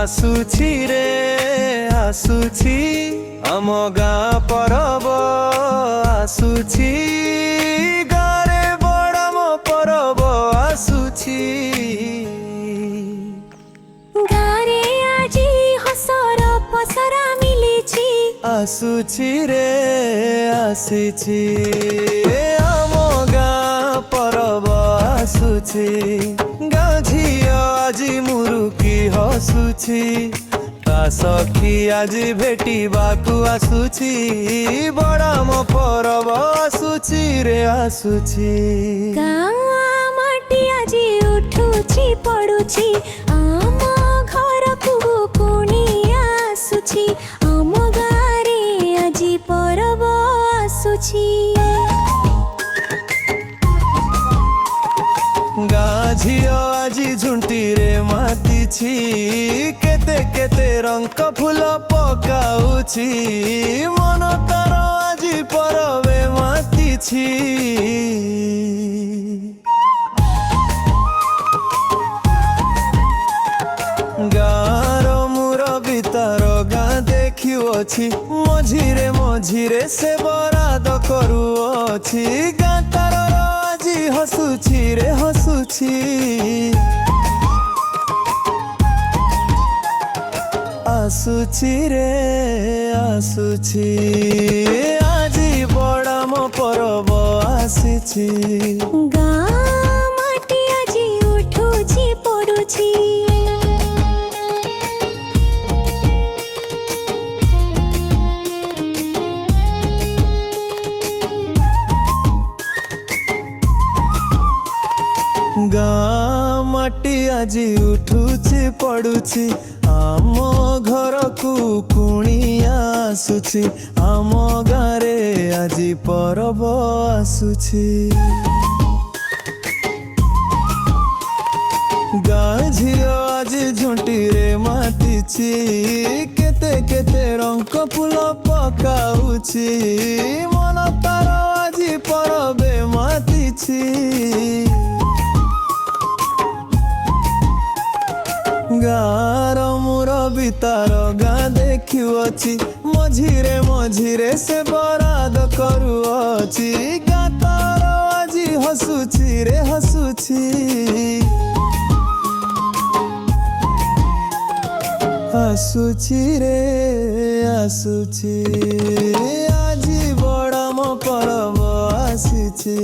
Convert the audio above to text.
आसुछि रे आसुछि आम गाँ परब आसुछि गारे बड़म परब आसुछि गारे आजी हसर पसरा मिलिछि आसुछि रे आसिछि आम गाँ परब आसुछि गाँ झियो आजी मुरुकी हसुछि ता सखी आजी भेटिबाकू आसुछि बड़म परब आसुछि रे आसुछि गाँ माटी आजी उठुछि पडुछि आम घरकू कुणिया आसुछि आम गाँरे आजी परब आसुछि गाँ झियो आजी झुंटी रे मातिछि केते केते रंग फूल पकाउछि मन तार आजी परबे मातिछि गाँर मुरबी तार गाँ देखिउछि मझिरे मझिरे से बराद करुअछि गाँ तार आजी हसुछि रे हसुछि आसुछि रे आसुछि आजी बड़म परब आसिछि गाँ माटी आजी उठुछि पडुछि गाँ माटी आजी उठुछि पडुछि आम घरकू कुणिया आसुछि आम गाँरे आजी परब आसुछि गाँ झियो आजी झुंटी रे मातिछि केते केते रंग फूल पकाउछि मन तार आजी परबे मातिछि गाँर मुरबी तार गाँ देखिउछि मझिरे मझिरे से बराद करुअछि गाँ तार आजी हसुछि रे हसुछि आसुछि रे आसुछि आजी बड़म परब आसिछि।